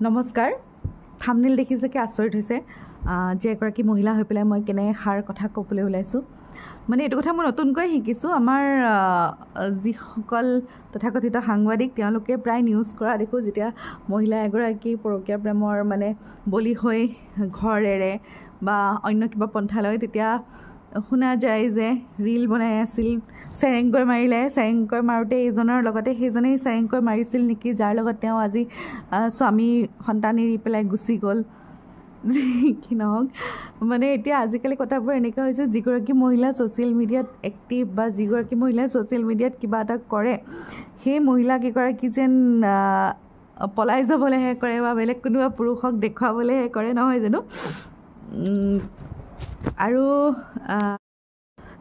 নমস্কাৰ থাম্বনেল দেখিছে কি আচৰিত হৈছে যে এগৰাকী মহিলা হৈ পেলাই মই কেনে সাৰ কথা ক'বলৈ ওলাইছোঁ মানে এইটো কথা মই নতুনকৈ শিকিছোঁ আমাৰ যিসকল তথাকথিত সাংবাদিক তেওঁলোকে প্ৰায় নিউজ কৰা দেখোঁ যেতিয়া মহিলা এগৰাকী পৰকীয়া প্ৰেমৰ মানে বলি হৈ ঘৰ এৰে বা অন্য কিবা পন্থা লয় তেতিয়া শুনা যায় যে ৰীল বনাই আছিল চেৰেংকৈ মাৰিলে চেৰেংকৈ মাৰোঁতে এইজনৰ লগতে সেইজনেই চেৰেংকৈ মাৰিছিল নেকি যাৰ লগত তেওঁ আজি স্বামী সন্তান এৰি পেলাই গুচি গ'ল কি নহওক মানে এতিয়া আজিকালি কথাবোৰ এনেকুৱা হৈছে যিগৰাকী মহিলা ছ'চিয়েল মিডিয়াত এক্টিভ বা যিগৰাকী মহিলাই ছ'চিয়েল মিডিয়াত কিবা এটা কৰে সেই মহিলাকেইগৰাকী যেন পলাই যাবলৈহে কৰে বা বেলেগ কোনোবা পুৰুষক দেখুৱাবলৈহে কৰে নহয় জানো আৰু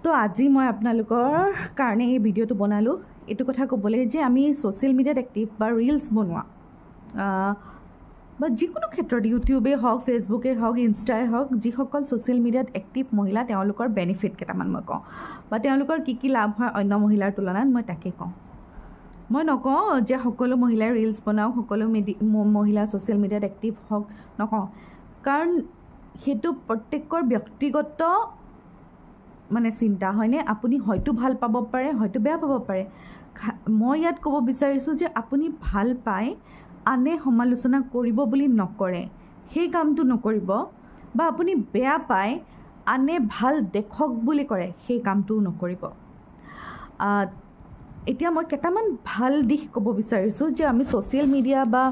তো আজি মই আপোনালোকৰ কাৰণে এই ভিডিঅ'টো বনালোঁ এইটো কথা ক'বলৈ যে আমি ছ'চিয়েল মিডিয়াত এক্টিভ বা ৰিলছ বনোৱা বা যিকোনো ক্ষেত্ৰত ইউটিউবেই হওক ফেচবুকেই হওক ইনষ্টাই হওক যিসকল ছ'চিয়েল মিডিয়াত এক্টিভ মহিলা তেওঁলোকৰ বেনিফিট কেইটামান মই কওঁ বা তেওঁলোকৰ কি কি লাভ হয় অন্য মহিলাৰ তুলনাত মই তাকেই কওঁ মই নকওঁ যে সকলো মহিলাই ৰিলছ বনাওক সকলো মহিলা ছ'চিয়েল মিডিয়াত এক্টিভ হওক নকওঁ কাৰণ সেইটো প্ৰত্যেকৰ ব্যক্তিগত মানে চিন্তা হয়নে আপুনি হয়তো ভাল পাব পাৰে হয়তো বেয়া পাব পাৰে মই ইয়াত ক'ব বিচাৰিছোঁ যে আপুনি ভাল পায় আনে সমালোচনা কৰিব বুলি নকৰে সেই কামটো নকৰিব বা আপুনি বেয়া পায় আনে ভাল দেখক বুলি কৰে সেই কামটোও নকৰিব এতিয়া মই কেইটামান ভাল দিশ ক'ব বিচাৰিছোঁ যে আমি ছ'চিয়েল মিডিয়া বা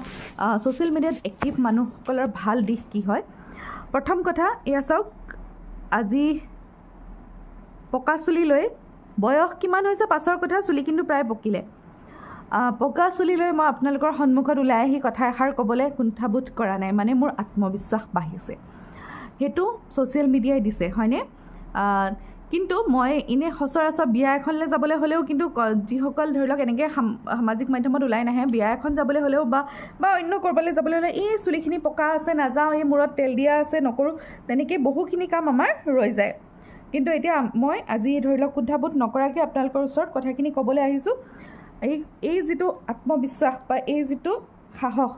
ছ'চিয়েল মিডিয়াত এক্টিভ মানুহসকলৰ ভাল দিশ কি হয় প্ৰথম কথা এয়া চাওক আজি পকা চুলি লৈ বয়স কিমান হৈছে পাছৰ কথা চুলি কিন্তু প্ৰায় পকিলে পকা চুলি লৈ মই আপোনালোকৰ সন্মুখত ওলাই আহি কথা এষাৰ ক'বলৈ কুণ্ঠাবোধ কৰা নাই মানে মোৰ আত্মবিশ্বাস বাঢ়িছে সেইটো ছ'চিয়েল মিডিয়াই দিছে হয়নে কিন্তু মই এনে সচৰাচৰ বিয়া এখনলৈ যাবলৈ হ'লেও কিন্তু যিসকল ধৰি লওক এনেকৈ সামাজিক মাধ্যমত ওলাই নাহে বিয়া এখন যাবলৈ হ'লেও বা অন্য ক'ৰবালৈ যাবলৈ হ'লে এই চুলিখিনি পকা আছে নাযাওঁ এই মূৰত তেল দিয়া আছে নকৰোঁ তেনেকৈ বহুখিনি কাম আমাৰ ৰৈ যায় কিন্তু এতিয়া মই আজি ধৰি লওক কুণ্ঠাবোধ নকৰাকৈ আপোনালোকৰ ওচৰত কথাখিনি ক'বলৈ আহিছোঁ এই যিটো আত্মবিশ্বাস বা এই যিটো সাহস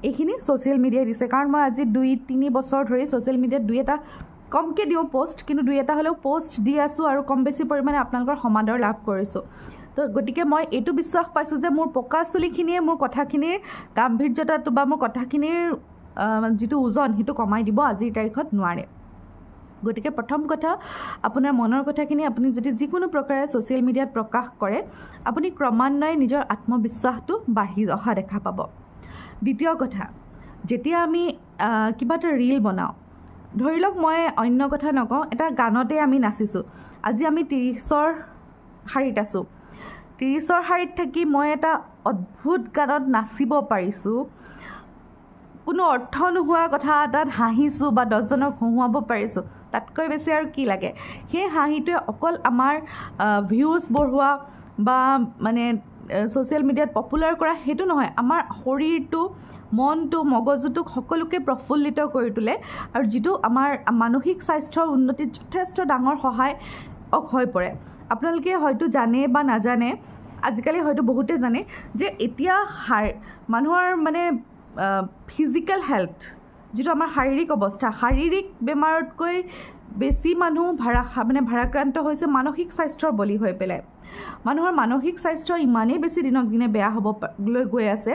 এইখিনি ছ'চিয়েল মিডিয়াই দিছে কাৰণ মই আজি 2-3 বছৰ ধৰি ছ'চিয়েল মিডিয়াত দুই এটা কমকৈ দিওঁ পোষ্ট কিন্তু দুই এটা হ'লেও পোষ্ট দি আছোঁ আৰু কম বেছি পৰিমাণে আপোনালোকৰ সমাদৰ লাভ কৰিছোঁ তো গতিকে মই এইটো বিশ্বাস পাইছোঁ যে মোৰ পকা চুলিখিনিয়ে মোৰ কথাখিনিৰ গাম্ভীৰ্যতাটো বা মোৰ কথাখিনিৰ যিটো ওজন সেইটো কমাই দিব আজিৰ তাৰিখত নোৱাৰে গতিকে প্ৰথম কথা আপোনাৰ মনৰ কথাখিনি আপুনি যদি যিকোনো প্ৰকাৰে ছ'চিয়েল মিডিয়াত প্ৰকাশ কৰে আপুনি ক্ৰমান্বয়ে নিজৰ আত্মবিশ্বাসটো বাঢ়ি অহা দেখা পাব দ্বিতীয় কথা যেতিয়া আমি কিবা এটা ৰীল বনাওঁ ধৰি লওক মই অন্য কথা নকওঁ এটা গানতে আমি নাচিছোঁ আজি আমি 30ৰ শাৰীত আছোঁ 30ৰ শাৰীত থাকি মই এটা অদ্ভুত গানত নাচিব পাৰিছোঁ কোনো অৰ্থ নোহোৱা কথা এটাত হাঁহিছোঁ বা 10জনক হহুৱাব পাৰিছোঁ তাতকৈ বেছি আৰু কি লাগে সেই হাঁহিটোৱে অকল আমাৰ ভিউজ বঢ়োৱা বা মানে ছ'চিয়েল মিডিয়াত পপুলাৰ কৰা সেইটো নহয় আমাৰ শৰীৰটো মনটো মগজুটোক সকলোকে প্ৰফুল্লিত কৰি তোলে আৰু যিটো আমাৰ মানসিক স্বাস্থ্যৰ উন্নতিত যথেষ্ট ডাঙৰ সহায়ক হৈ পৰে আপোনালোকে হয়তো জানে বা নাজানে আজিকালি হয়তো বহুতে জানে যে এতিয়া মানুহৰ মানে ফিজিকেল হেল্থ যিটো আমাৰ শাৰীৰিক অৱস্থা শাৰীৰিক বেমাৰতকৈ বেছি মানুহ ভাৰাক্ৰান্ত হৈছে মানসিক স্বাস্থ্যৰ বলি হৈ পেলাই মানুহৰ মানসিক স্বাস্থ্য ইমানেই বেছি দিনক দিনে বেয়া হ'বলৈ গৈ আছে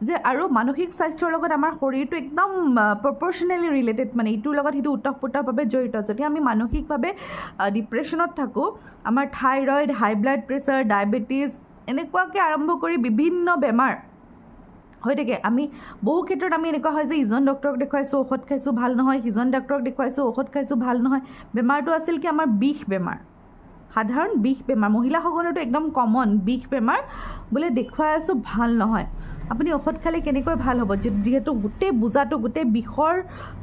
যে আৰু মানসিক স্বাস্থ্যৰ লগত আমাৰ শৰীৰটো একদম প্ৰপৰ্চনেলি ৰিলেটেড মানে ইটোৰ লগত সিটো ওতঃপ্ৰোতভাৱে জড়িত যদি আমি মানসিকভাৱে ডিপ্ৰেশ্যনত থাকোঁ আমাৰ থাইৰইড হাই ব্লাড প্ৰেছাৰ ডায়েবেটিছ এনেকুৱাকৈ আৰম্ভ কৰি বিভিন্ন বেমাৰ হৈ থাকে আমি বহু ক্ষেত্ৰত আমি এনেকুৱা হয় যে ইজন ডক্টৰক দেখুৱাইছোঁ ঔষধ খাইছোঁ ভাল নহয় সিজন ডক্টৰক দেখুৱাইছোঁ ঔষধ খাইছোঁ ভাল নহয় বেমাৰটো আছিল কি আমাৰ বিষ বেমাৰ সাধাৰণ বিষ বেমাৰ মহিলাসকলৰতো একদম কমন বিষ বেমাৰ বোলে দেখুৱাই আছোঁ ভাল নহয় আপুনি ঔষধ খালে কেনেকৈ ভাল হ'ব যিহেতু গোটেই বোজাটো গোটেই বিষৰ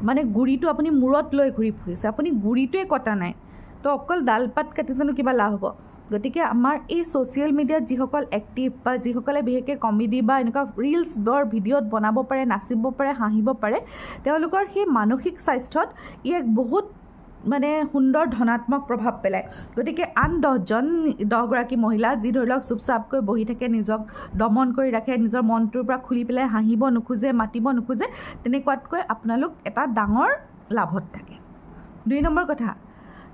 মানে গুৰিটো আপুনি মূৰত লৈ ঘূৰি ফুৰিছে আপুনি গুৰিটোৱে কটা নাই তো অকল ডালপাত কাটি জানো কিবা লাভ হ'ব গতিকে আমাৰ এই ছ'চিয়েল মিডিয়াত যিসকল এক্টিভ বা যিসকলে বিশেষকৈ কমেডি বা এনেকুৱা ৰিলছ ভিডিঅ'ত বনাব পাৰে নাচিব পাৰে হাঁহিব পাৰে তেওঁলোকৰ সেই মানসিক স্বাস্থ্যত ই এক বহুত মানে সুন্দৰ ধনাত্মক প্ৰভাৱ পেলায় গতিকে আন 10গৰাকী মহিলা যি ধৰি লওক চুপচাপকৈ বহি থাকে নিজক দমন কৰি ৰাখে নিজৰ মনটোৰ পৰা খুলি পেলাই হাঁহিব নোখোজে মাতিব নোখোজে তেনেকুৱাতকৈ আপোনালোক এটা ডাঙৰ লাভত থাকে 2 নম্বৰ কথা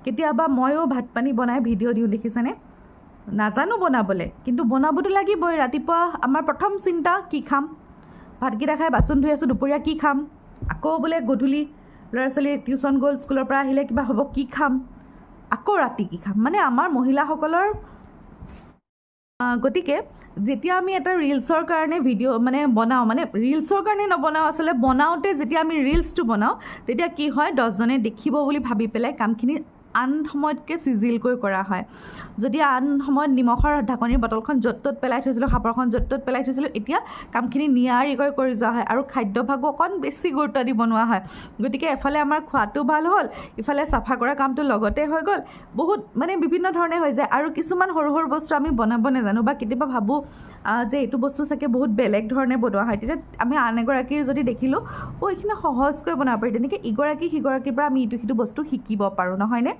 কেতিয়াবা ময়ো ভাত পানী বনাই ভিডিঅ' দিওঁ দেখিছেনে নাজানো বনাবলৈ কিন্তু বনাবতো লাগিবই ৰাতিপুৱা আমাৰ প্ৰথম চিন্তা কি খাম ভাতকেইটা খাই বাচন ধুই আছোঁ দুপৰীয়া কি খাম আকৌ বোলে গধূলি ল'ৰা ছোৱালী টিউশ্যন গ'ল স্কুলৰ পৰা আহিলে কিবা হ'ব কি খাম আকৌ ৰাতি কি খাম মানে আমাৰ মহিলাসকলৰ গতিকে যেতিয়া আমি এটা ৰিলছৰ কাৰণে ভিডিঅ' মানে বনাওঁ মানে ৰিলছৰ কাৰণে নবনাওঁ আচলতে বনাওঁতে যেতিয়া আমি ৰিলছটো বনাওঁ তেতিয়া কি হয় 10জনে দেখিব বুলি ভাবি পেলাই কামখিনি আন সময়তকৈ চিজিলকৈ কৰা হয় যদি আন সময়ত নিমখৰ ঢাকনিৰ বটলখন য'ত ত'ত পেলাই থৈছিলোঁ সাপৰখন য'ত ত'ত পেলাই থৈছিলোঁ এতিয়া কামখিনি নিয়াৰিকৈ কৰি যোৱা হয় আৰু খাদ্যভাগো অকণ বেছি গুৰুত্ব দি বনোৱা হয় গতিকে এফালে আমাৰ খোৱাটো ভাল হ'ল ইফালে চাফা কৰা কামটো লগতে হৈ গ'ল বহুত মানে বিভিন্ন ধৰণে হৈ যায় আৰু কিছুমান সৰু সৰু বস্তু আমি বনাব নাজানো বা কেতিয়াবা ভাবোঁ যে এইটো বস্তু চাগে বহুত বেলেগ ধৰণে বনোৱা হয় তেতিয়া আমি আন এগৰাকীৰ যদি দেখিলোঁ এইখিনি সহজকৈ বনাব পাৰি তেনেকৈ ইগৰাকী সিগৰাকীৰ পৰা আমি ইটো সিটো বস্তু শিকিব পাৰোঁ নহয়নে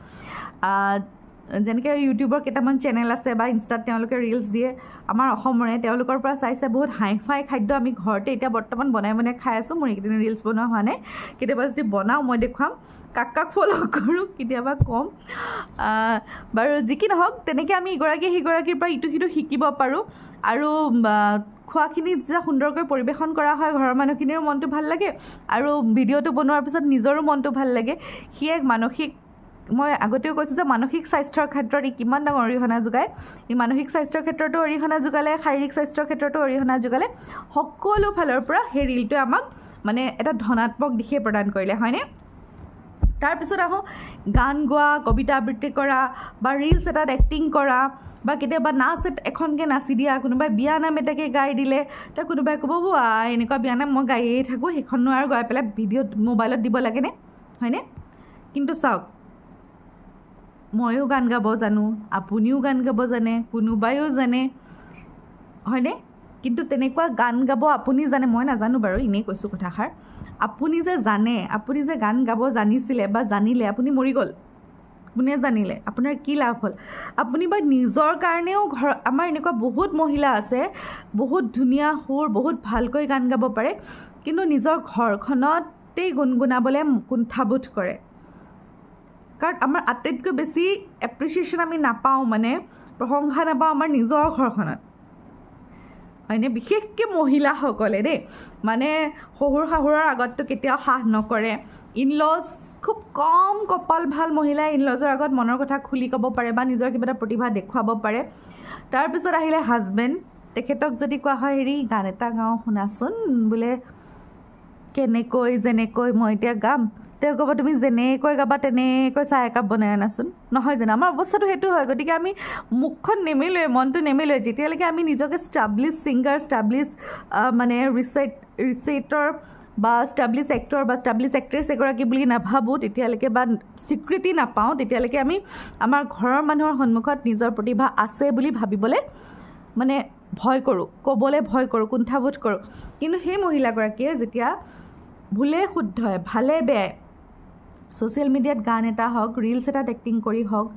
যেনেকৈ ইউটিউবৰ কেইটামান চেনেল আছে বা ইনষ্টাত তেওঁলোকে ৰিলছ দিয়ে আমাৰ অসমৰে তেওঁলোকৰ পৰা চাই বহুত হাই ফাই খাদ্য আমি ঘৰতে এতিয়া বৰ্তমান বনাই খাই আছোঁ মোৰ এইকেইদিন ৰিলছ বনোৱা হোৱা নাই কেতিয়াবা যদি বনাওঁ মই দেখুৱাম কাক ফ'ল' কৰোঁ কেতিয়াবা কম বাৰু যি কি নহওক তেনেকৈ আমি ইগৰাকী সিগৰাকীৰ পৰা ইটো সিটো শিকিব পাৰোঁ আৰু খোৱাখিনি যেতিয়া সুন্দৰকৈ পৰিৱেশন কৰা হয় ঘৰৰ মানুহখিনিৰো মনটো ভাল লাগে আৰু ভিডিঅ'টো বনোৱাৰ পিছত নিজৰো মনটো ভাল লাগে সি এক মানসিক মই আগতেও কৈছোঁ যে মানসিক স্বাস্থ্যৰ ক্ষেত্ৰত ই কিমান ডাঙৰ অৰিহণা যোগায় ই মানসিক স্বাস্থ্যৰ ক্ষেত্ৰতো অৰিহণা যোগালে শাৰীৰিক স্বাস্থ্যৰ ক্ষেত্ৰতো অৰিহণা যোগালে সকলো ফালৰ পৰা সেই ৰিলটোৱে আমাক মানে এটা ধনাত্মক দিশে প্ৰদান কৰিলে হয়নে তাৰপিছত আহোঁ গান গোৱা কবিতা আবৃত্তি কৰা বা ৰিলছ এটাত এক্টিং কৰা বা কেতিয়াবা নাচ এখনকৈ নাচি দিয়া কোনোবাই বিয়ানাম এটাকে গাই দিলে এতিয়া কোনোবাই ক'ব এনেকুৱা বিয়ানাম মই গায়েই থাকোঁ সেইখনো আৰু গাই পেলাই ভিডিঅ'ত মোবাইলত দিব লাগেনে হয়নে কিন্তু চাওক ময়ো গান গাব জানো আপুনিও গান গাব জানে কোনোবাইও জানে হয়নে কিন্তু তেনেকুৱা গান গাব আপুনি জানে মই নাজানো বাৰু এনেই কৈছোঁ কথাষাৰ আপুনি যে জানে আপুনি যে গান গাব জানিছিলে বা জানিলে আপুনি মৰি গ'ল কোনে জানিলে আপোনাৰ কি লাভ হ'ল আপুনি বা নিজৰ কাৰণেও ঘৰ আমাৰ এনেকুৱা বহুত মহিলা আছে বহুত ধুনীয়া সুৰ বহুত ভালকৈ গান গাব পাৰে কিন্তু নিজৰ ঘৰখনতেই গুণগুণাবলৈ কুণ্ঠাবোধ কৰে কাৰণ আমাৰ আটাইতকৈ বেছি এপ্ৰিচিয়েশ্যন আমি নাপাওঁ মানে প্ৰশংসা নাপাওঁ আমাৰ নিজৰ ঘৰখনত হয়নে বিশেষকৈ মহিলাসকলে দেই মানে শহুৰ শাহুৰৰ আগততো কেতিয়াও সাহ নকৰে ইনলজ খুব কম কপাল ভাল মহিলাই ইনলজৰ আগত মনৰ কথা খুলি ক'ব পাৰে বা নিজৰ কিবা এটা প্ৰতিভা দেখুৱাব পাৰে তাৰপিছত আহিলে হাজবেণ্ড তেখেতক যদি কোৱা হয় হেৰি গান এটা গাওঁ শুনাচোন বোলে কেনেকৈ যেনেকৈ মই এতিয়া গাম তেওঁ ক'ব তুমি যেনেকৈ গাবা তেনেকৈ চাহ একাপ বনাই আনাচোন নহয় জানো আমাৰ অৱস্থাটো সেইটো হয় গতিকে আমি মুখখন নেমেলোৱে মনটো নেমেলোৱে যেতিয়ালৈকে আমি নিজকে ষ্টাব্লিছ ছিংগাৰ ষ্টাব্লিছ মানে ৰিচাইটাৰ বা ষ্টাব্লিছ এক্টৰ বা ষ্টাব্লিছ এক্ট্ৰেছ এগৰাকী বুলি নাভাবোঁ তেতিয়ালৈকে বা স্বীকৃতি নাপাওঁ তেতিয়ালৈকে আমি আমাৰ ঘৰৰ মানুহৰ সন্মুখত নিজৰ প্ৰতিভা আছে বুলি ভাবিবলৈ মানে ভয় কৰোঁ ক'বলৈ ভয় কৰোঁ কুণ্ঠাবোধ কৰোঁ কিন্তু সেই মহিলাগৰাকীয়ে যেতিয়া ভুলে শুদ্ধই ভালে বেয়াই ছ'চিয়েল মিডিয়াত গান এটা হওক ৰিলছ এটাত এক্টিং কৰি হওক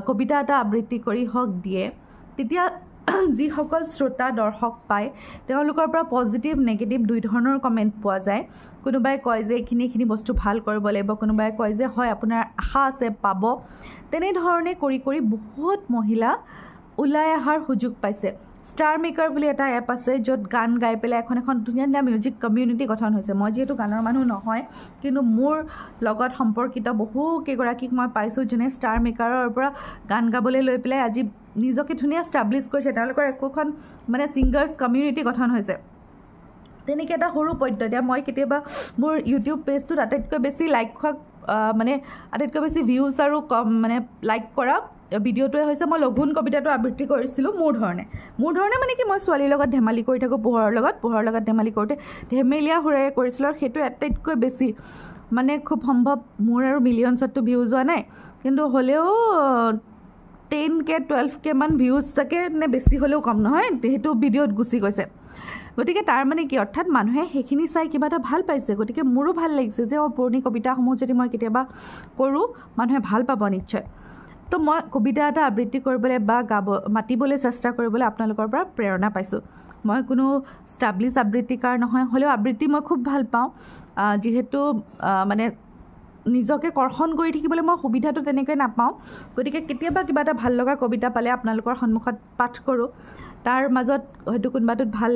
কবিতা এটা আবৃত্তি কৰি হওক দিয়ে তেতিয়া যিসকল শ্ৰোতা দৰ্শক পায় তেওঁলোকৰ পৰা পজিটিভ নেগেটিভ দুই ধৰণৰ কমেণ্ট পোৱা যায় কোনোবাই কয় যে এইখিনি বস্তু ভাল কৰিব লাগিব কোনোবাই কয় যে হয় আপোনাৰ আশা আছে পাব তেনেধৰণে কৰি কৰি বহুত মহিলা ওলাই অহাৰ সুযোগ পাইছে ষ্টাৰ মেকাৰ বুলি এটা এপ আছে য'ত গান গাই পেলাই এখন ধুনীয়া ধুনীয়া মিউজিক কমিউনিটি গঠন হৈছে মই যিহেতু গানৰ মানুহ নহয় কিন্তু মোৰ লগত সম্পৰ্কিত বহুকেইগৰাকীক মই পাইছোঁ যোনে ষ্টাৰ মেকাৰৰ পৰা গান গাবলৈ লৈ পেলাই আজি নিজকে ধুনীয়া ষ্টাব্লিছ কৰিছে তেওঁলোকৰ একোখন মানে ছিংগাৰ্ছ কমিউনিটি গঠন হৈছে তেনেকৈ এটা সৰু পদ্ধতি মই কেতিয়াবা মোৰ ইউটিউব পেজটোত আটাইতকৈ বেছি লাইক হোৱা মানে আটাইতকৈ বেছি ভিউজ আৰু মানে লাইক কৰা ভিডিঅ'টোৱে হৈছে মই লঘোণ কবিতাটো আবৃত্তি কৰিছিলোঁ মোৰ ধৰণে মানে কি মই ছোৱালীৰ লগত ধেমালি কৰি থাকোঁ পোহৰৰ লগত ধেমালি কৰোঁতে ধেমেলীয়া সুৰেৰে কৰিছিলোঁ আৰু সেইটো আটাইতকৈ বেছি মানে খুব সম্ভৱ মোৰ আৰু মিলিয়নছততো ভিউজ যোৱা নাই কিন্তু হ'লেও 10K 12K মান ভিউজ চাগে নে বেছি হ'লেও কম নহয় সেইটো ভিডিঅ'ত গুচি গৈছে গতিকে তাৰ মানে কি অৰ্থাৎ মানুহে সেইখিনি চাই কিবা এটা ভাল পাইছে গতিকে মোৰো ভাল লাগিছে যে পুৰণি কবিতাসমূহ যদি মই কেতিয়াবা কৰোঁ মানুহে ভাল পাব নিশ্চয় তো মই কবিতা এটা আবৃত্তি কৰিবলৈ বা মাতিবলৈ চেষ্টা কৰিবলৈ আপোনালোকৰ পৰা প্ৰেৰণা পাইছোঁ মই কোনো ষ্টাব্লিছ আবৃত্তিকাৰ নহয় হ'লেও আবৃত্তি মই খুব ভাল পাওঁ যিহেতু মানে নিজকে কৰ্ষণ কৰি থাকিবলৈ মই সুবিধাটো তেনেকৈ নাপাওঁ গতিকে কেতিয়াবা কিবা এটা ভাল লগা কবিতা পালে আপোনালোকৰ সন্মুখত পাঠ কৰোঁ তাৰ মাজত হয়তো কোনোবাটোত ভাল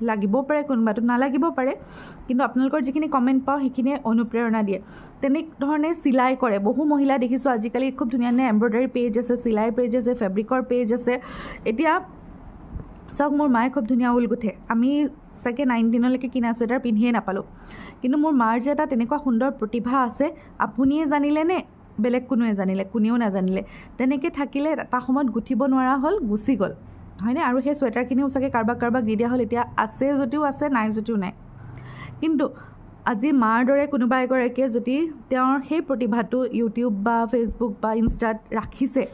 লাগিবও পাৰে কোনোবাটোত নালাগিব পাৰে কিন্তু আপোনালোকৰ যিখিনি কমেণ্ট পাওঁ সেইখিনিয়ে অনুপ্ৰেৰণা দিয়ে তেনেধৰণে চিলাই কৰে বহু মহিলা দেখিছোঁ আজিকালি খুব ধুনীয়া ধুনীয়া এম্ব্ৰইডাৰী পেজ আছে চিলাই পেজ আছে ফেব্ৰিকৰ পেজ আছে এতিয়া চাওক মোৰ মায়ে খুব ধুনীয়া ঊল গুঠে আমি চাগে 19লৈকে কিনা চুৱেটাৰ পিন্ধিয়ে নাপালোঁ কিন্তু মোৰ মাৰ যে এটা তেনেকুৱা সুন্দৰ প্ৰতিভা আছে আপুনিয়ে জানিলে নে বেলেগ কোনোৱে জানিলে কোনেও নাজানিলে তেনেকৈ থাকিলে এটা সময়ত গুঠিব নোৱাৰা হ'ল গুচি গ'ল হয়নে আৰু সেই চুৱেটাৰখিনিও চাগে কাৰোবাক দি দিয়া হ'ল এতিয়া আছে যদিও আছে নাই যদিও নাই কিন্তু আজি মাৰ দৰে কোনোবা এগৰাকীয়ে যদি তেওঁৰ সেই প্ৰতিভাটো ইউটিউব বা ফেচবুক বা ইনষ্টাত ৰাখিছে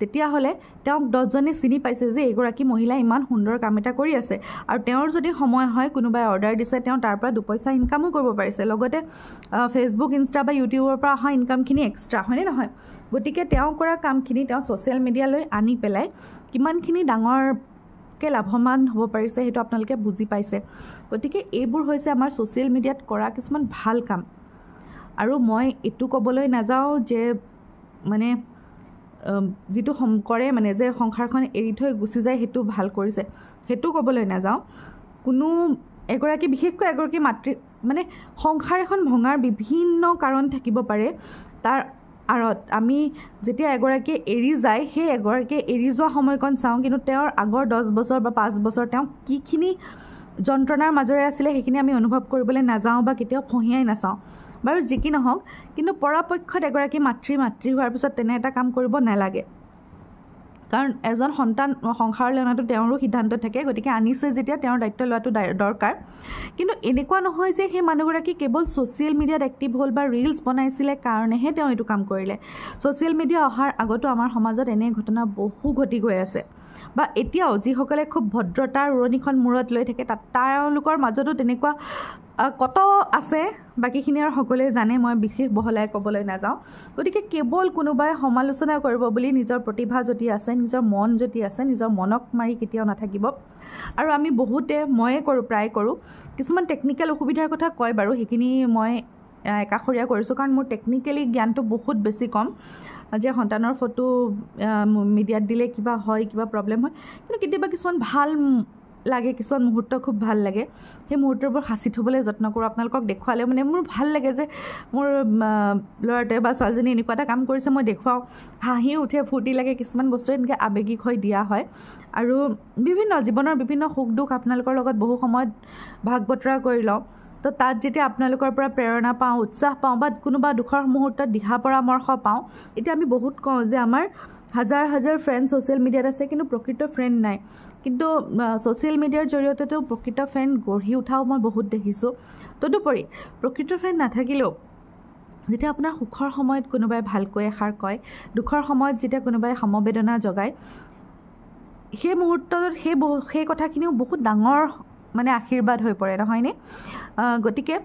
তেতিয়াহ'লে তেওঁক 10জনে চিনি পাইছে যে এগৰাকী মহিলা ইমান সুন্দৰ কাম এটা কৰি আছে আৰু তেওঁৰ যদি সময় হয় কোনোবাই অৰ্ডাৰ দিছে তেওঁ তাৰ পৰা 2 পইচা ইনকামো কৰিব পাৰিছে লগতে ফেচবুক ইনষ্টা বা ইউটিউবৰ পৰা অহা ইনকামখিনি এক্সট্ৰা হয়নে নহয় গতিকে তেওঁ কৰা কামখিনি তেওঁ ছ'চিয়েল মিডিয়ালৈ আনি পেলাই কিমানখিনি ডাঙৰকৈ লাভৱান হ'ব পাৰিছে সেইটো আপোনালোকে বুজি পাইছে গতিকে এইবোৰ হৈছে আমাৰ ছ'চিয়েল মিডিয়াত কৰা কিছুমান ভাল কাম আৰু মই এইটো ক'বলৈ নাযাওঁ যে মানে যিটো কৰে মানে যে সংসাৰখন এৰি থৈ গুচি যায় সেইটো ভাল কৰিছে সেইটো ক'বলৈ নাযাওঁ কোনো এগৰাকী বিশেষকৈ এগৰাকী মাতৃ মানে সংসাৰ এখন ভঙাৰ বিভিন্ন কাৰণ থাকিব পাৰে তাৰ আঁৰত আমি যেতিয়া এগৰাকীয়ে এৰি যায় সেই এগৰাকীয়ে এৰি যোৱা সময়কণ চাওঁ কিন্তু তেওঁৰ আগৰ 10 বছৰ বা 5 বছৰ তেওঁ কিখিনি যন্ত্ৰণাৰ মাজেৰে আছিলে সেইখিনি আমি অনুভৱ কৰিবলৈ নাযাওঁ বা কেতিয়াও ফঁহিয়াই নাচাওঁ বাৰু যি কি নহওক কিন্তু পৰাপক্ষত এগৰাকী মাতৃ হোৱাৰ পিছত তেনে এটা কাম কৰিব নালাগে কাৰণ এজন সন্তান সংসাৰলৈ অনাটো তেওঁৰো সিদ্ধান্ত থাকে গতিকে আনিছে যেতিয়া তেওঁৰ দায়িত্ব লোৱাটো দৰকাৰ কিন্তু এনেকুৱা নহয় যে সেই মানুহগৰাকী কেৱল ছ'চিয়েল মিডিয়াত এক্টিভ হ'ল বা ৰিলছ বনাইছিলে কাৰণেহে তেওঁ এইটো কাম কৰিলে ছ'চিয়েল মিডিয়া অহাৰ আগতো আমাৰ সমাজত এনে ঘটনা বহু ঘটি গৈ আছে বা এতিয়াও যিসকলে খুব ভদ্ৰতাৰ উৰণিখন মূৰত লৈ থাকে তেওঁলোকৰ মাজতো তেনেকুৱা কত আছে বাকীখিনি আৰু সকলোৱে জানে মই বিশেষ বহলাই ক'বলৈ নাযাওঁ গতিকে কেৱল কোনোবাই সমালোচনা কৰিব বুলি নিজৰ প্ৰতিভা যদি আছে নিজৰ মন যদি আছে নিজৰ মনক মাৰি কেতিয়াও নাথাকিব আৰু আমি বহুতে ময়ে কৰোঁ প্ৰায় কৰোঁ কিছুমান টেকনিকেল অসুবিধাৰ কথা কয় বাৰু সেইখিনি মই একাষৰীয়া কৰিছোঁ কাৰণ মোৰ টেকনিকেলি জ্ঞানটো বহুত বেছি কম যে সন্তানৰ ফটো মিডিয়াত দিলে কিবা হয় কিবা প্ৰব্লেম হয় কিন্তু কেতিয়াবা কিছুমান ভাল লাগে কিছুমান মুহূৰ্ত খুব ভাল লাগে সেই মুহূৰ্তবোৰ সাঁচি থ'বলৈ যত্ন কৰোঁ আপোনালোকক দেখুৱালে মানে মোৰ ভাল লাগে যে মোৰ ল'ৰাটোৱে বা ছোৱালীজনী এনেকুৱা এটা কাম কৰিছে মই দেখুৱাওঁ হাঁহিও উঠে ফূৰ্তি লাগে কিছুমান বস্তু এনেকৈ আৱেগিক হৈ দিয়া হয় আৰু বিভিন্ন জীৱনৰ বিভিন্ন সুখ দুখ আপোনালোকৰ লগত বহু সময়ত ভাগ বতৰা কৰি লওঁ তো তাত যেতিয়া আপোনালোকৰ পৰা প্ৰেৰণা পাওঁ উৎসাহ পাওঁ বা কোনোবা দুখৰ মুহূৰ্তত দিহা পৰামৰ্শ পাওঁ এতিয়া আমি বহুত কওঁ যে আমাৰ হাজাৰ হাজাৰ ফ্ৰেণ্ড ছ'চিয়েল মিডিয়াত আছে কিন্তু প্ৰকৃত ফ্ৰেণ্ড নাই কিন্তু ছ'চিয়েল মিডিয়াৰ জৰিয়তেতো প্ৰকৃত ফ্ৰেণ্ড গঢ়ি উঠাও মই বহুত দেখিছোঁ তদুপৰি প্ৰকৃত ফ্ৰেণ্ড নাথাকিলেও যেতিয়া আপোনাৰ সুখৰ সময়ত কোনোবাই ভালকৈ এষাৰ কয় দুখৰ সময়ত যেতিয়া কোনোবাই সমবেদনা জগায় সেই মুহূৰ্তত সেই কথাখিনিও বহুত ডাঙৰ মানে আশীৰ্বাদ হৈ পৰে নহয়নে গতিকে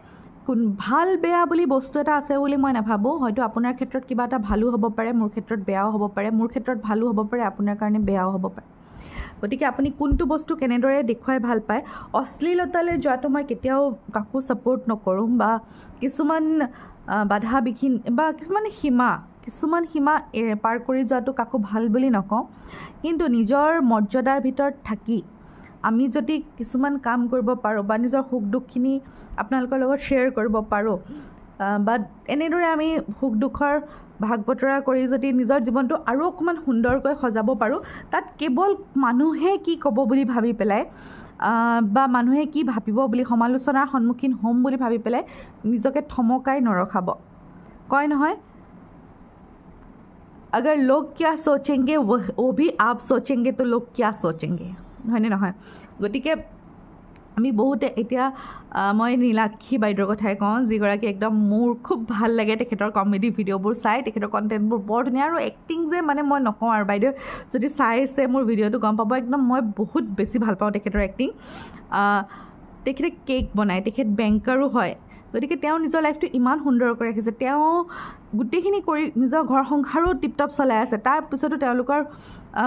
ভাল বেয়া বুলি বস্তু এটা আছে বুলি মই নাভাবোঁ হয়তো আপোনাৰ ক্ষেত্ৰত কিবা এটা ভালো হ'ব পাৰে মোৰ ক্ষেত্ৰত বেয়াও হ'ব পাৰে মোৰ ক্ষেত্ৰত ভালো হ'ব পাৰে আপোনাৰ কাৰণে বেয়াও হ'ব পাৰে গতিকে আপুনি কোনটো বস্তু কেনেদৰে দেখুৱাই ভাল পায় অশ্লীলতালৈ যোৱাটো মই কেতিয়াও কাকো ছাপোৰ্ট নকৰোঁ বা কিছুমান বাধা বিঘিন বা কিছুমান সীমা পাৰ কৰি যোৱাটো কাকো ভাল বুলি নকওঁ কিন্তু নিজৰ মৰ্যাদাৰ ভিতৰত থাকি আমি যদি কিছুমান কাম কৰিব পাৰোঁ বা নিজৰ সুখ দুখখিনি আপোনালোকৰ লগত শ্বেয়াৰ কৰিব পাৰোঁ বা এনেদৰে আমি সুখ দুখৰ ভাগ বতৰা কৰি যদি নিজৰ জীৱনটো আৰু অকণমান সুন্দৰকৈ সজাব পাৰোঁ তাত কেৱল মানুহে কি ক'ব বুলি ভাবি পেলাই বা মানুহে কি ভাবিব বুলি সমালোচনাৰ সন্মুখীন হ'ম বুলি ভাবি পেলাই নিজকে থমকাই নৰখাব কয় নহয় अगर लोग क्या सोचेंगे वो भी आप सोचेंगे तो लोग क्या सोचेंगे হয়নে নহয় গতিকে আমি বহুতে এতিয়া মই নীলাক্ষী বাইদেউৰ কথাই কওঁ, যিগৰাকী একদম মোৰ খুব ভাল লাগে তেখেতৰ কমেডি ভিডিঅ'বোৰ চাই, তেখেতৰ কণ্টেণ্টবোৰ বৰ ধুনীয়া আৰু এক্টিং যে মানে মই নকওঁ আৰু বাইদেউ যদি চাইছে মোৰ ভিডিঅ'টো গম পাব, একদম মই বহুত বেছি ভাল পাওঁ তেখেতৰ এক্টিং। তেখেতে কেক বনায়, তেখেত বেংকাৰো হয়, গতিকে তেওঁ নিজৰ লাইফটো ইমান সুন্দৰকৈ ৰাখিছে, তেওঁ গোটেইখিনি কৰি নিজৰ ঘৰ সংসাৰো টিপটপ চলাই আছে, তাৰপিছতো তেওঁলোকৰ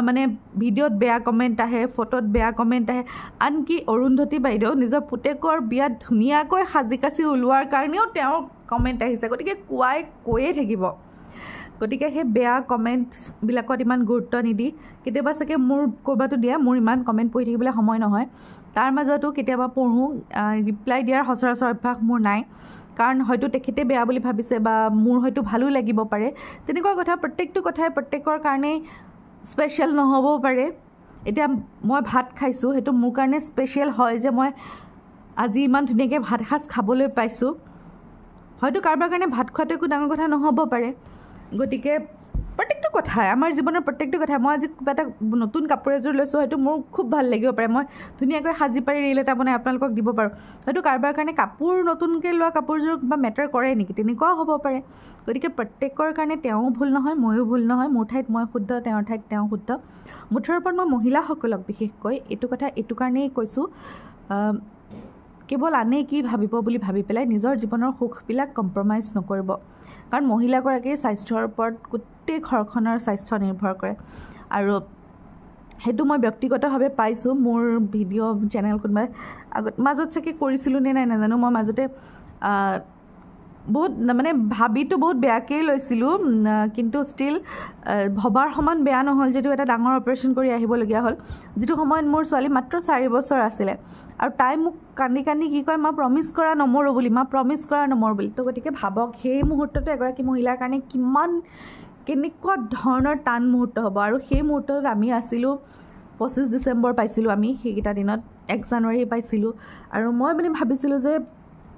মানে ভিডিঅ'ত বেয়া কমেণ্ট আহে, ফটোত বেয়া কমেণ্ট আহে, আনকি অৰুন্ধতী বাইদেউ নিজৰ পুতেকৰ বিয়াত ধুনীয়াকৈ সাজি কাচি ওলোৱাৰ কাৰণেও তেওঁৰ কমেণ্ট আহিছে, গতিকে কৈয়ে থাকিব। গতিকে সেই বেয়া কমেণ্টছবিলাকত ইমান গুৰুত্ব নিদি, কেতিয়াবা চাগে মোৰ ক'ৰবাতো দিয়ে, মোৰ ইমান কমেণ্ট পঢ়ি থাকিবলৈ সময় নহয়, তাৰ মাজতো কেতিয়াবা পঢ়োঁ, ৰিপ্লাই দিয়াৰ সচৰাচৰ অভ্যাস মোৰ নাই, কাৰণ হয়তো তেখেতে বেয়া বুলি ভাবিছে বা মোৰ হয়তো ভালো লাগিব পাৰে, তেনেকুৱা কথা। প্ৰত্যেকটো কথাই প্ৰত্যেকৰ কাৰণেই স্পেচিয়েল নহ'বও পাৰে। এতিয়া মই ভাত খাইছোঁ, সেইটো মোৰ কাৰণে স্পেচিয়েল হয় যে মই আজি ইমান ধুনীয়াকৈ ভাত এসাঁজ খাবলৈ পাইছোঁ, হয়তো কাৰোবাৰ কাৰণে ভাত খোৱাটো একো ডাঙৰ কথা নহ'ব পাৰে। গতিকে প্ৰত্যেকটো কথাই আমাৰ জীৱনৰ প্ৰত্যেকটো কথাই, মই আজি কিবা এটা নতুন কাপোৰ এযোৰ লৈছোঁ, হয়তো মোৰ খুব ভাল লাগিব পাৰে, মই ধুনীয়াকৈ সাজি পাৰি ৰীল এটা বনাই আপোনালোকক দিব পাৰোঁ, হয়তো কাৰোবাৰ কাৰণে কাপোৰ নতুনকৈ লোৱা কাপোৰযোৰ কিবা মেটাৰ কৰে নেকি, তেনেকুৱাও হ'ব পাৰে। গতিকে প্ৰত্যেকৰ কাৰণে তেওঁ ভুল নহয়, ময়ো ভুল নহয়, মোৰ ঠাইত মই শুদ্ধ, তেওঁৰ ঠাইত তেওঁ শুদ্ধ। মুঠৰ ওপৰত মই মহিলাসকলক বিশেষকৈ এইটো কথা এইটো কাৰণেই কৈছোঁ, কেৱল আনে কি ভাবিব বুলি ভাবি পেলাই নিজৰ জীৱনৰ সুখবিলাক কম্প্ৰমাইজ নকৰিব, কাৰণ মহিলাগৰাকীৰ স্বাস্থ্যৰ ওপৰত গোটেই ঘৰখনৰ স্বাস্থ্য নিৰ্ভৰ কৰে। আৰু সেইটো মই ব্যক্তিগতভাৱে পাইছোঁ, মোৰ ভিডিঅ' চেনেল কোনোবাই মাজত চাগে কৰিছিলোঁ নে নাই নাজানো, মই মাজতে বহুত মানে ভাবিতো বহুত বেয়াকেই লৈছিলোঁ, কিন্তু ষ্টিল ভবাৰ সমান বেয়া নহ'ল যদিও এটা ডাঙৰ অপাৰেশ্যন কৰি আহিবলগীয়া হ'ল, যিটো সময়ত মোৰ ছোৱালী মাত্ৰ 4 বছৰ আছিলে, আৰু তাই মোক কান্দি কান্দি কি কয়, মা প্ৰমিছ কৰা নমৰোঁ বুলি, মা প্ৰমিছ কৰা নমৰোঁ বুলি। তো গতিকে ভাবক সেই মুহূৰ্তটো এগৰাকী মহিলাৰ কাৰণে কেনেকুৱা ধৰণৰ টান মুহূৰ্ত হ'ব, আৰু সেই মুহূৰ্তত আমি আছিলোঁ 25 ডিচেম্বৰ পাইছিলোঁ আমি, সেইকেইটা দিনত 1 জানুৱাৰী পাইছিলোঁ, আৰু মই মানে ভাবিছিলোঁ যে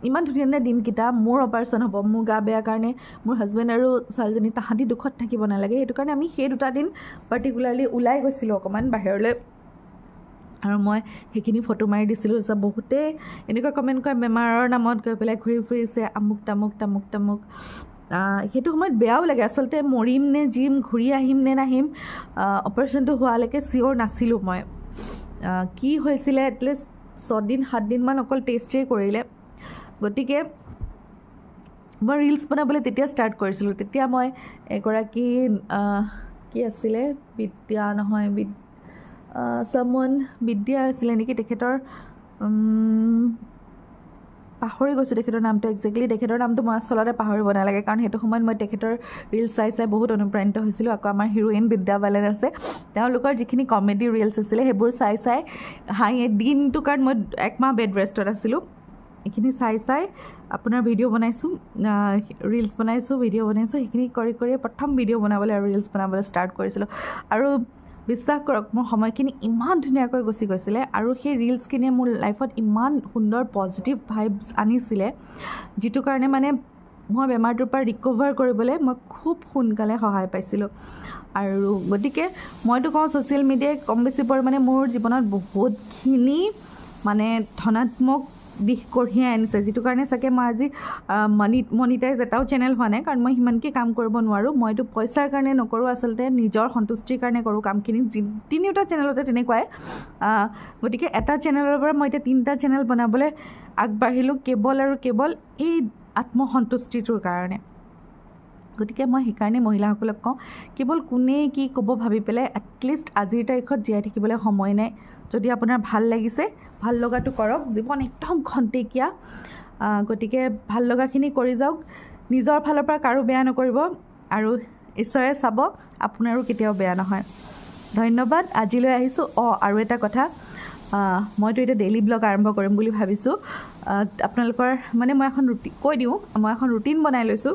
ইমান ধুনীয়া ধুনীয়া দিনকেইটা, মোৰ অপাৰেশ্যন হ'ব, মোৰ গা বেয়া কাৰণে মোৰ হাজবেণ্ড আৰু ছোৱালীজনী তাহাঁতি দুখত থাকিব নালাগে, সেইটো কাৰণে আমি সেই 2টা দিন পাৰ্টিকুলাৰলি ওলাই গৈছিলোঁ অকণমান বাহিৰলৈ, আৰু মই সেইখিনি ফটো মাৰি দিছিলোঁ। বহুতে এনেকুৱা কমেণ্ট কৰে বেমাৰৰ নামত গৈ পেলাই ঘূৰি ফুৰিছে, আমুক তামুক তামুক তামুক। সেইটো সময়ত বেয়াও লাগে, আচলতে মৰিম নে জিম, ঘূৰি আহিম নে নাহিম, অপাৰেশ্যনটো হোৱালৈকে চিয়'ৰ নাছিলোঁ মই কি হৈছিলে। এটলিষ্ট 6 দিন 7 দিনমান অকল টেষ্টেই কৰিলে, গতিকে মই ৰিলছ বনাবলৈ তেতিয়া ষ্টাৰ্ট কৰিছিলোঁ। তেতিয়া মই এগৰাকী কি আছিলে, বিদ্যা আছিলে নেকি, তেখেতৰ পাহৰি গৈছোঁ তেখেতৰ নামটো একজেক্টলি, তেখেতৰ নামটো মই আচলতে পাহৰিব নালাগে, কাৰণ সেইটো সময়ত মই তেখেতৰ ৰিলছ চাই চাই বহুত অনুপ্ৰাণিত হৈছিলোঁ। আকৌ আমাৰ হিৰোইন বিদ্যা বালেন আছে, তেওঁলোকৰ যিখিনি কমেডি ৰিলছ আছিলে সেইবোৰ চাই চাই দিনটো, কাৰণ মই 1 মাহ বেড ৰেষ্টত আছিলোঁ, এইখিনি চাই চাই আপোনাৰ ভিডিঅ' বনাইছোঁ, ৰিলছ বনাইছোঁ, ভিডিঅ' বনাইছোঁ, সেইখিনি কৰি প্ৰথম ভিডিঅ' বনাবলৈ আৰু ৰিলছ বনাবলৈ ষ্টাৰ্ট কৰিছিলোঁ। আৰু বিশ্বাস কৰক মোৰ সময়খিনি ইমান ধুনীয়াকৈ গুচি গৈছিলে, আৰু সেই ৰিলছখিনিয়ে মোৰ লাইফত ইমান সুন্দৰ পজিটিভ ভাইবছ আনিছিলে, যিটো কাৰণে মানে মই বেমাৰটোৰ পৰা ৰিকভাৰ কৰিবলৈ মই খুব সোনকালে সহায় পাইছিলোঁ। আৰু গতিকে মইতো কওঁ ছ'চিয়েল মিডিয়াই কম বেছি পৰিমাণে মোৰ জীৱনত বহুতখিনি মানে ধনাত্মক দিশ কঢ়িয়াই আনিছে, যিটো কাৰণে চাগে মই আজি মনিটাইজ এটাও চেনেল হোৱা নাই, কাৰণ মই সিমানকৈ কাম কৰিব নোৱাৰোঁ। মইতো পইচাৰ কাৰণে নকৰোঁ, আচলতে নিজৰ সন্তুষ্টিৰ কাৰণে কৰোঁ কামখিনি, 3টা চেনেলতে তেনেকুৱাই। গতিকে এটা চেনেলৰ পৰা মই এতিয়া 3টা চেনেল বনাবলৈ আগবাঢ়িলোঁ, কেৱল আৰু কেৱল এই আত্মসন্তুষ্টিটোৰ কাৰণে। গতিকে মই সেইকাৰণে মহিলাসকলক কওঁ, কেৱল কোনে কি ক'ব ভাবি পেলাই এটলিষ্ট আজিৰ তাৰিখত জীয়াই থাকিবলৈ সময় নাই। যদি আপোনাৰ ভাল লাগিছে, ভাল লগাটো কৰক, জীৱন একদম খন্তেকীয়া, গতিকে ভাল লগাখিনি কৰি যাওক, নিজৰ ফালৰ পৰা কাৰো বেয়া নকৰিব, আৰু ঈশ্বৰে চাব আপোনাৰো কেতিয়াও বেয়া নহয়। ধন্যবাদ, আজিলৈ আহিছোঁ। আৰু এটা কথা, মইতো এতিয়া ডেইলি ব্লগ আৰম্ভ কৰিম বুলি ভাবিছোঁ। আপোনালোকৰ মানে মই এখন মই এখন ৰুটিন বনাই লৈছোঁ,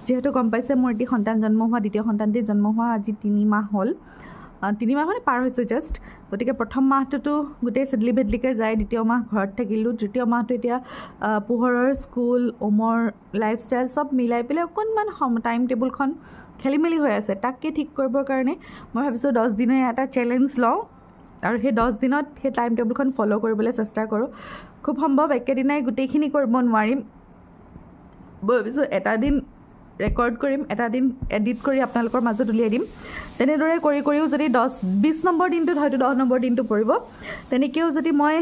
যিহেতু গম পাইছে মোৰ এটি সন্তান জন্ম হোৱা, দ্বিতীয় সন্তানটি জন্ম হোৱা আজি 3 মাহ হ'ল, 3 মাহ মানে পাৰ হৈছে জাষ্ট। গতিকে প্ৰথম মাহটোতো গোটেই চেডলি ভেডলিকৈ যায়, দ্বিতীয় মাহ ঘৰত থাকিলোঁ, তৃতীয় মাহটো এতিয়া পোহৰৰ স্কুল, ওমৰ লাইফষ্টাইল চব মিলাই পেলাই অকণমান টাইম টেবুলখন খেলি মেলি হৈ আছে, তাকে ঠিক কৰিবৰ কাৰণে মই ভাবিছোঁ 10 দিনৰ এটা চেলেঞ্জ লওঁ, আৰু সেই 10 দিনত সেই টাইম টেবুলখন ফ'ল' কৰিবলৈ চেষ্টা কৰোঁ খুব সম্ভৱ একেদিনাই গোটেইখিনি কৰিব নোৱাৰিম ভাবিছোঁ এটা দিন ৰেকৰ্ড কৰিম এটা দিন এডিট কৰি আপোনালোকৰ মাজত উলিয়াই দিম তেনেদৰে কৰিও যদি 20 নম্বৰ দিনটোত হয়তো 10 নম্বৰ দিনটো পৰিব তেনেকৈও যদি মই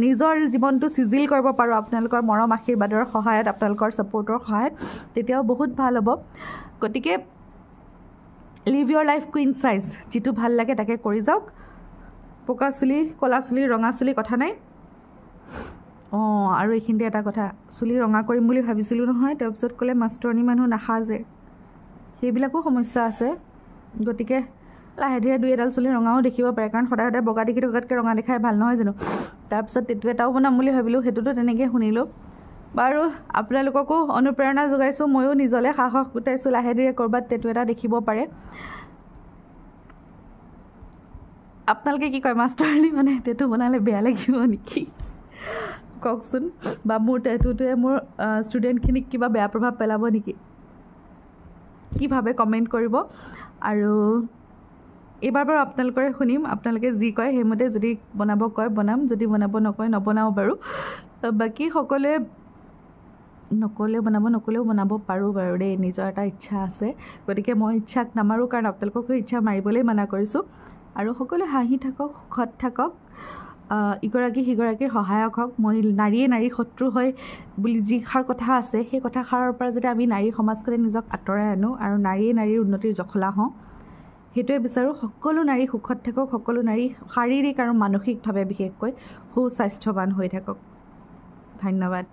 নিজৰ জীৱনটো চিজিল কৰিব পাৰোঁ আপোনালোকৰ মৰম আশীৰ্বাদৰ সহায়ত আপোনালোকৰ ছাপোৰ্টৰ সহায়ত তেতিয়াও বহুত ভাল হ'ব গতিকে live your life queen size যিটো ভাল লাগে তাকে কৰি যাওক পকা চুলি ক'লা চুলি ৰঙা চুলি কথা নাই আৰু এইখিনিতে এটা কথা চুলি ৰঙা কৰিম বুলি ভাবিছিলোঁ নহয় তাৰপিছত ক'লে মাষ্টৰণী মানুহ নাসাজে সেইবিলাকো সমস্যা আছে গতিকে লাহে ধীৰে 2 এডাল চুলি ৰঙাও দেখিব পাৰে কাৰণ সদায় সদায় বগা দেখি থকাতকৈ ৰঙা দেখাই ভাল নহয় জানো তাৰপিছত টেটু এটাও বনাম বুলি ভাবিলোঁ সেইটোতো তেনেকৈ শুনিলোঁ বাৰু আপোনালোককো অনুপ্ৰেৰণা যোগাইছোঁ ময়ো নিজলৈ সাহস গোটাইছোঁ লাহে ধীৰে ক'ৰবাত টেটু এটা দেখিব পাৰে আপোনালোকে কি কয় মাষ্টৰণী মানে টেটু বনালে বেয়া লাগিব নেকি কওকচোন বা মোৰ টেটুটোৱে মোৰ ষ্টুডেণ্টখিনিক কিবা বেয়া প্ৰভাৱ পেলাব নেকি কি ভাবে কমেণ্ট কৰিব আৰু এইবাৰ বাৰু আপোনালোকৰে শুনিম আপোনালোকে যি কয় সেইমতে যদি বনাব কয় বনাম যদি বনাব নকয় নবনাও বাৰু বাকী সকলোৱে নকলেও বনাব পাৰোঁ বাৰু দেই নিজৰ এটা ইচ্ছা আছে গতিকে মই ইচ্ছাক নামাৰোঁ কাৰণ আপোনালোককো ইচ্ছা মাৰিবলৈ মানা কৰিছোঁ আৰু সকলোৱে হাঁহি থাকক সুখত থাকক ইগৰাকী সিগৰাকীৰ সহায়ক হওক মই নাৰীয়ে নাৰীৰ শত্ৰু হয় বুলি যিষাৰ কথা আছে সেই কথাষাৰৰ পৰা যদি আমি নাৰী সমাজখনে নিজক আঁতৰাই আনো আৰু নাৰীয়ে নাৰীৰ উন্নতিৰ জখলা হওঁ সেইটোৱে বিচাৰোঁ সকলো নাৰী সুখত থাকক সকলো নাৰী শাৰীৰিক আৰু মানসিকভাৱে বিশেষকৈ সুস্বাস্থ্যৱান হৈ থাকক ধন্যবাদ